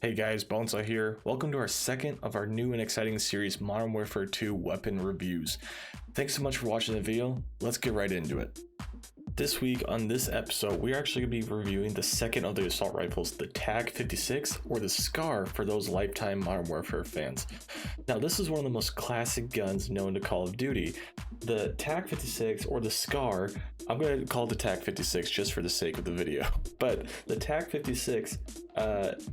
Hey guys, Bonesaw here. Welcome to our second of our new and exciting series, Modern Warfare 2 Weapon Reviews. Thanks so much for watching the video. Let's get right into it. This week on this episode, we're actually going to be reviewing the second of the assault rifles, the TAQ-56, or the SCAR for those lifetime Modern Warfare fans. Now, this is one of the most classic guns known to Call of Duty. The TAQ-56, or the SCAR, I'm going to call it the TAQ-56 just for the sake of the video, but the TAQ-56,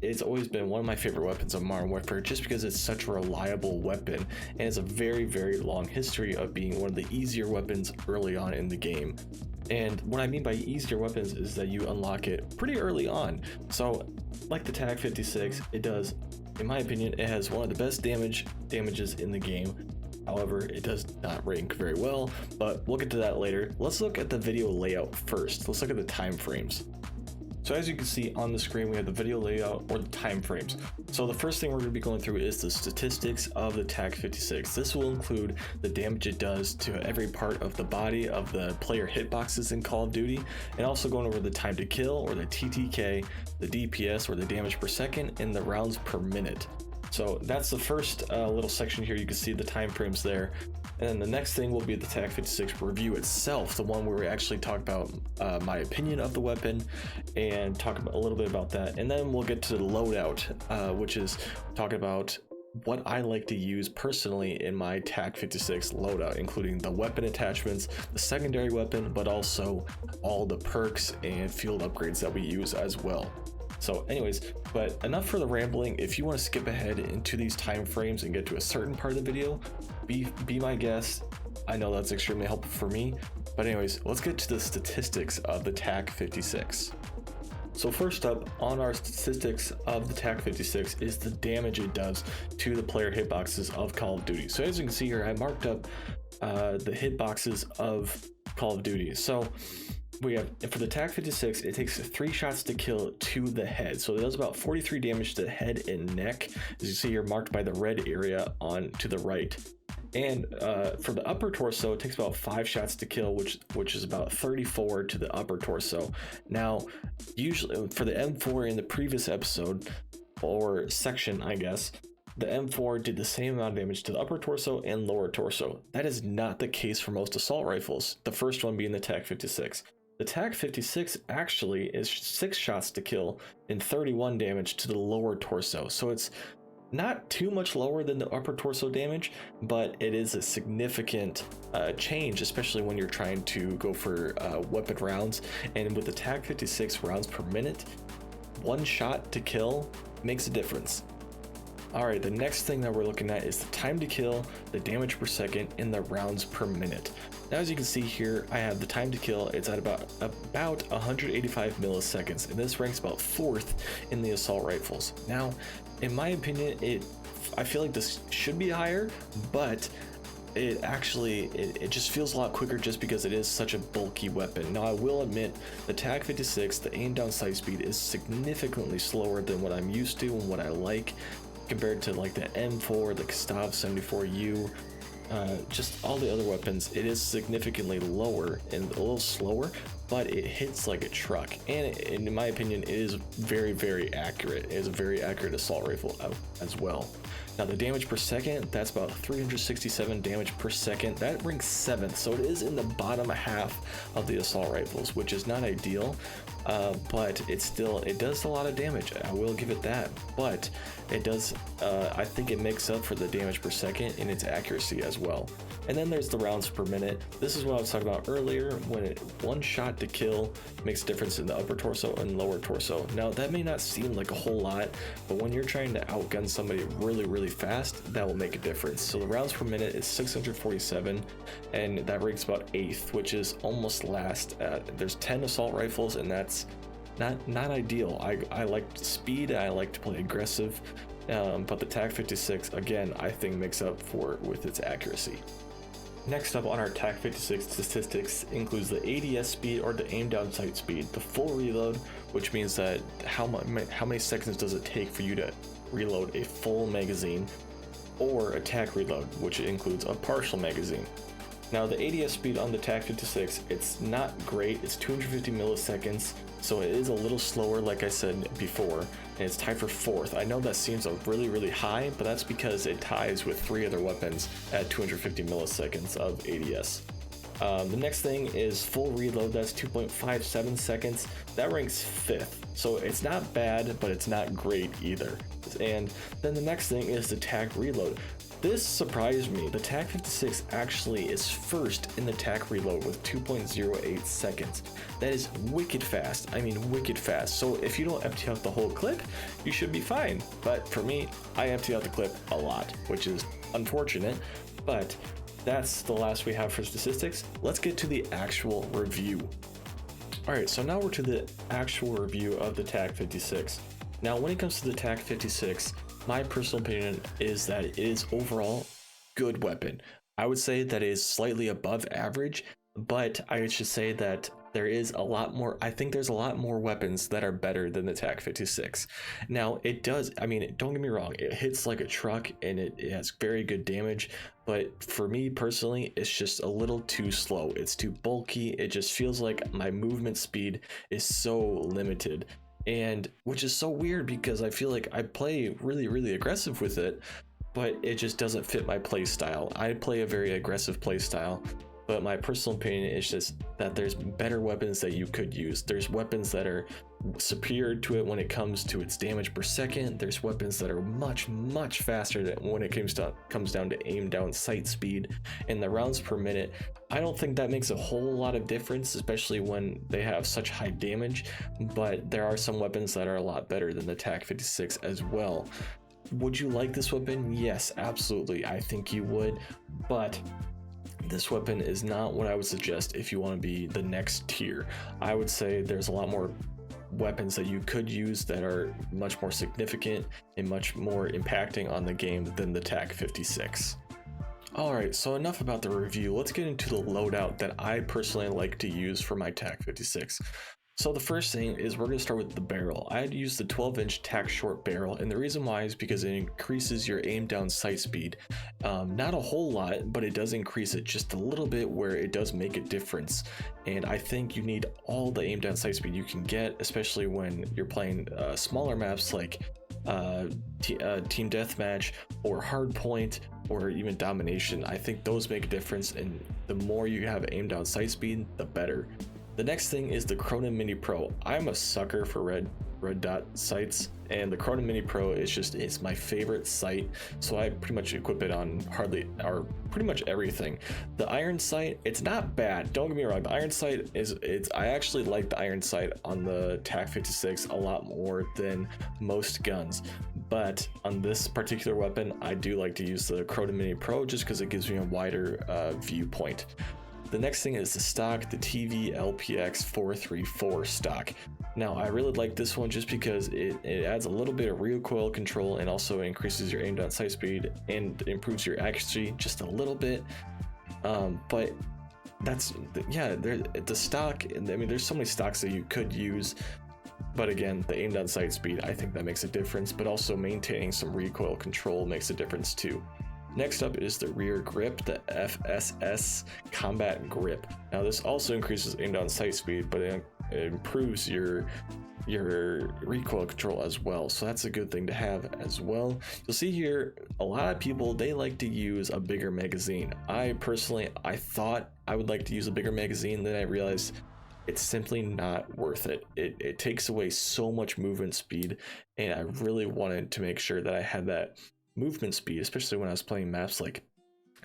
it's always been one of my favorite weapons of Modern Warfare just because it's such a reliable weapon and it's a very, very long history of being one of the easier weapons early on in the game. And what I mean by easier weapons is that you unlock it pretty early on. So like the TAQ-56, it does, in my opinion, it has one of the best damages in the game. However, it does not rank very well, but we'll get to that later. Let's look at the video layout first. Let's look at the time frames. So as you can see on the screen, we have the video layout or the time frames. So the first thing we're going to be going through is the statistics of the TAQ-56. This will include the damage it does to every part of the body of the player hitboxes in Call of Duty, and also going over the time to kill or the TTK, the DPS or the damage per second, and the rounds per minute. So that's the first little section here. You can see the time frames there. And then the next thing will be the TAQ-56 review itself, the one where we actually talk about my opinion of the weapon and talk a little bit about that. And then we'll get to the loadout, which is talking about what I like to use personally in my TAQ-56 loadout, including the weapon attachments, the secondary weapon, but also all the perks and field upgrades that we use as well. So anyways, but enough for the rambling. If you want to skip ahead into these time frames and get to a certain part of the video, be my guest. I know that's extremely helpful for me. But anyways, let's get to the statistics of the TAQ-56. So first up on our statistics of the TAQ-56 is the damage it does to the player hitboxes of Call of Duty. So as you can see here, I marked up the hitboxes of Call of Duty. So we have, for the TAQ-56, it takes 3 shots to kill to the head. So it does about 43 damage to the head and neck, as you see here marked by the red area on to the right. And for the upper torso, it takes about 5 shots to kill, which is about 34 to the upper torso. Now, usually for the M4 in the previous episode, or section, I guess, the M4 did the same amount of damage to the upper torso and lower torso. That is not the case for most assault rifles, the first one being the TAQ-56. The TAQ-56 actually is 6 shots to kill and 31 damage to the lower torso. So it's not too much lower than the upper torso damage, but it is a significant change, especially when you're trying to go for weapon rounds. And with the TAQ-56 rounds per minute, 1 shot to kill makes a difference. Alright, the next thing that we're looking at is the time to kill, the damage per second, and the rounds per minute. Now, as you can see here, I have the time to kill. It's at about 185 milliseconds, and this ranks about 4th in the assault rifles. Now, in my opinion, I feel like this should be higher, but it just feels a lot quicker just because it is such a bulky weapon. Now, I will admit the TAQ-56, the aim down sight speed is significantly slower than what I'm used to and what I like compared to like the M4, the Gustav 74U, just all the other weapons. It is significantly lower and a little slower, but it hits like a truck, and in my opinion, it is very, very accurate. It is a very accurate assault rifle as well. Now, the damage per second, that's about 367 damage per second. That ranks 7th, so it is in the bottom half of the assault rifles, which is not ideal, but it does a lot of damage. I will give it that, but it does, I think it makes up for the damage per second in its accuracy as well. And then there's the rounds per minute. This is what I was talking about earlier, when 1 shot to kill makes a difference in the upper torso and lower torso. Now, that may not seem like a whole lot, but when you're trying to outgun somebody really, really fast, that will make a difference. So the rounds per minute is 647, and that ranks about 8th, which is almost last. There's 10 assault rifles, and that's not ideal. I like speed, I like to play aggressive, but the TAQ-56, again, I think makes up for it with its accuracy. Next up on our TAQ-56 statistics includes the ADS speed, or the aim down sight speed, the full reload, which means that how many seconds does it take for you to reload a full magazine, or a TAQ reload, which includes a partial magazine. Now the ADS speed on the TAQ-56, it's not great. It's 250 milliseconds, so it is a little slower, like I said before, and it's tied for 4th. I know that seems really high, but that's because it ties with 3 other weapons at 250 milliseconds of ADS. The next thing is full reload. That's 2.57 seconds. That ranks 5th, so it's not bad, but it's not great either. And then the next thing is the TAQ reload. This surprised me. The TAQ-56 actually is first in the TAQ reload with 2.08 seconds. That is wicked fast. I mean, wicked fast. So if you don't empty out the whole clip, you should be fine. But for me, I empty out the clip a lot, which is unfortunate, but that's the last we have for statistics. Let's get to the actual review. All right, so now we're to the actual review of the TAQ-56. Now, when it comes to the TAQ-56, my personal opinion is that it is overall good weapon. I would say that it is slightly above average, but I should say that there is a lot more. I think there's a lot more weapons that are better than the TAQ-56. Now, it does, I mean, don't get me wrong, it hits like a truck and it has very good damage, but for me personally, it's just a little too slow. It's too bulky. It just feels like my movement speed is so limited. And which is so weird because I feel like I play really aggressive with it, but it just doesn't fit my play style. I play a very aggressive play style, but my personal opinion is just that there's better weapons that you could use. There's weapons that are superior to it when it comes to its damage per second. There's weapons that are much faster when it comes down to aim down sight speed and the rounds per minute. I don't think that makes a whole lot of difference, especially when they have such high damage, but there are some weapons that are a lot better than the TAQ-56 as well. Would you like this weapon? Yes, absolutely. I think you would, but this weapon is not what I would suggest if you want to be the next tier. I would say there's a lot more weapons that you could use that are much more significant and much more impacting on the game than the TAQ-56. Alright, so enough about the review. Let's get into the loadout that I personally like to use for my TAQ-56. So the first thing is we're going to start with the barrel. I'd use the 12-inch TAQ short barrel, and the reason why is because it increases your aim down sight speed. Not a whole lot, but it does increase it just a little bit where it does make a difference. And I think you need all the aim down sight speed you can get, especially when you're playing smaller maps like Team Deathmatch or Hardpoint or even Domination. I think those make a difference, and the more you have aim down sight speed, the better. The next thing is the Cronin Mini Pro. I'm a sucker for red dot sights, and the Cronin Mini Pro it's my favorite sight, so I pretty much equip it on pretty much everything. The iron sight, it's not bad, don't get me wrong. The iron sight I actually like the iron sight on the TAQ-56 a lot more than most guns, but on this particular weapon I do like to use the Cronin Mini Pro just because it gives me a wider viewpoint. The next thing is the stock, the TVLPX 434 stock. Now, I really like this one just because it adds a little bit of recoil control and also increases your aim down sight speed and improves your accuracy just a little bit. But that's, yeah, the stock, I mean, there's so many stocks that you could use. But again, the aim down sight speed, I think that makes a difference, but also maintaining some recoil control makes a difference too. Next up is the rear grip, the FSS Combat Grip. Now this also increases aim down sight speed, but it improves your recoil control as well, so that's a good thing to have as well. You'll see here a lot of people, they like to use a bigger magazine. I thought I would like to use a bigger magazine, then I realized it's simply not worth it. It takes away so much movement speed, and I really wanted to make sure that I had that movement speed, especially when I was playing maps like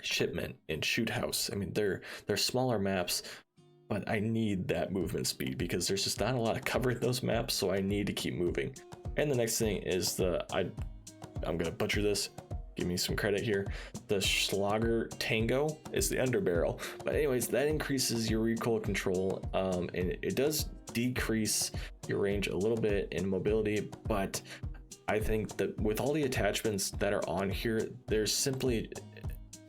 Shipment and Shoot House. I mean, they're smaller maps, but I need that movement speed because there's just not a lot of cover in those maps, so I need to keep moving. And the next thing is I'm gonna butcher this, give me some credit here. The Schlager Tango is the underbarrel, but anyways, that increases your recoil control, and it does decrease your range a little bit in mobility, but I think that with all the attachments that are on here,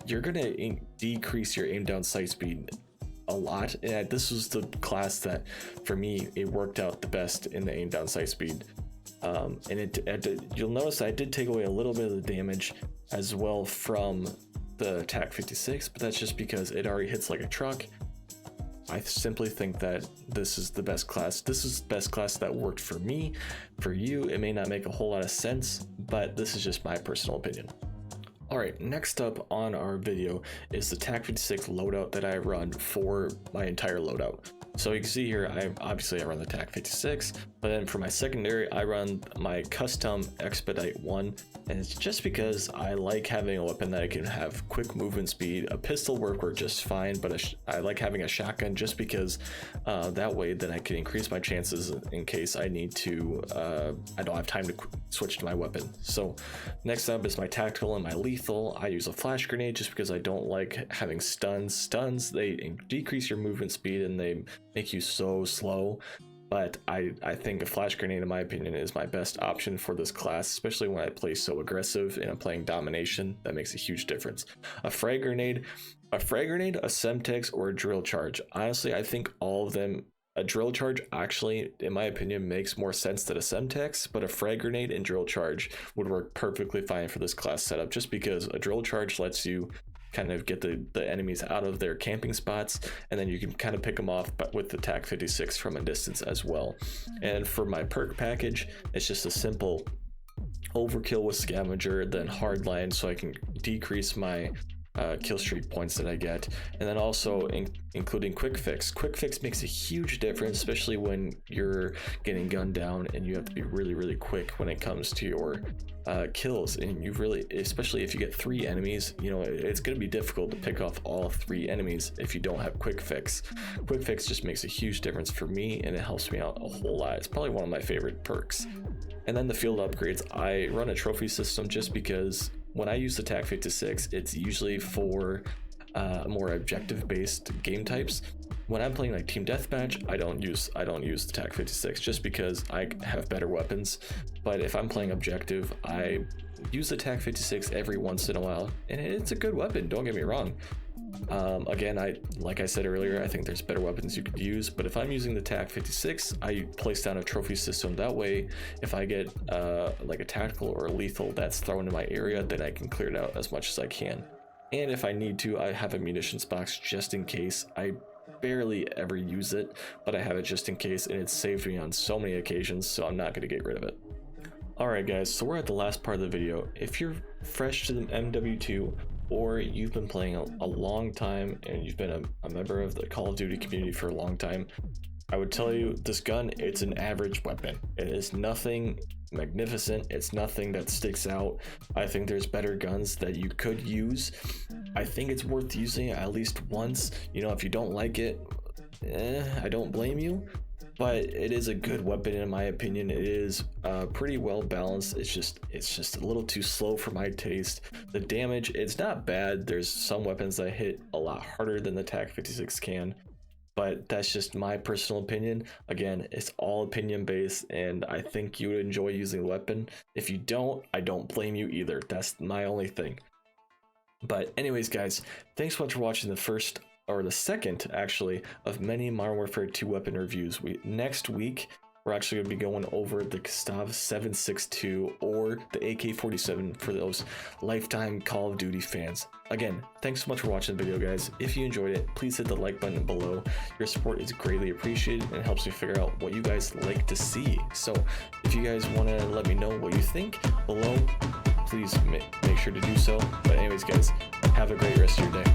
you're gonna decrease your aim down sight speed a lot. And this was the class that, for me, it worked out the best in the aim down sight speed. And you'll notice I did take away a little bit of the damage as well from the TAQ-56, but that's just because it already hits like a truck. I simply think that this is the best class. This is the best class that worked for me. For you, it may not make a whole lot of sense, but this is just my personal opinion. Alright, next up on our video is the TAQ-56 loadout that I run for my entire loadout. So you can see here, I run the TAQ-56, but then for my secondary, I run my custom Expedite 1, and it's just because I like having a weapon that I can have quick movement speed. A pistol work just fine, but I like having a shotgun just because that way then I can increase my chances in case I need to, I don't have time to switch to my weapon. So next up is my tactical and my lethal. I use a flash grenade just because I don't like having stuns. Stuns, they decrease your movement speed and they make you so slow, but I think a flash grenade, in my opinion, is my best option for this class, especially when I play so aggressive and I'm playing domination. That makes a huge difference. A frag grenade, a semtex, or a drill charge. Honestly, I think all of them. A drill charge actually, in my opinion, makes more sense than a semtex, but a frag grenade and drill charge would work perfectly fine for this class setup, just because a drill charge lets you kind of get the enemies out of their camping spots, and then you can kind of pick them off but with the TAQ-56 from a distance as well. And for my perk package, it's just a simple overkill with scavenger, then hardline, so I can decrease my kill streak points that I get, and then also including quick fix. Quick fix makes a huge difference, especially when you're getting gunned down and you have to be really quick when it comes to your kills, and you really, especially if you get 3 enemies, you know, it's going to be difficult to pick off all 3 enemies if you don't have quick fix. Quick fix just makes a huge difference for me, and it helps me out a whole lot. It's probably one of my favorite perks. And then the field upgrades, I run a trophy system just because when I use the TAQ-56, it's usually for more objective-based game types. When I'm playing like team deathmatch, I don't use the TAQ-56 just because I have better weapons. But if I'm playing objective, I use the TAQ-56 every once in a while, and it's a good weapon. Don't get me wrong. Again, like I said earlier, I think there's better weapons you could use, but if I'm using the TAQ-56, I place down a trophy system. That way, if I get like a tactical or a lethal that's thrown in my area, then I can clear it out as much as I can. And if I need to, I have a munitions box just in case. I barely ever use it, but I have it just in case, and it's saved me on so many occasions, so I'm not going to get rid of it. Alright guys, so we're at the last part of the video. If you're fresh to the MW2, or you've been playing a long time and you've been a member of the Call of Duty community for a long time, I would tell you this gun, it's an average weapon. It is nothing magnificent, it's nothing that sticks out. I think there's better guns that you could use. I think it's worth using at least once. You know, if you don't like it, I don't blame you, but it is a good weapon in my opinion. It is pretty well balanced. It's just a little too slow for my taste. The damage, it's not bad. There's some weapons that hit a lot harder than the TAQ-56 can, but that's just my personal opinion. Again, it's all opinion based, and I think you would enjoy using the weapon. If you don't, I don't blame you either. That's my only thing. But anyways guys, thanks so much for watching the second actually of many Modern Warfare 2 weapon reviews. Next week we're actually going to be going over the Gustav 7.62 or the AK-47 for those lifetime Call of Duty fans. Again, thanks so much for watching the video guys. If you enjoyed it, please hit the like button below. Your support is greatly appreciated and helps me figure out what you guys like to see. So if you guys want to let me know what you think below, please make sure to do so. But anyways guys, have a great rest of your day.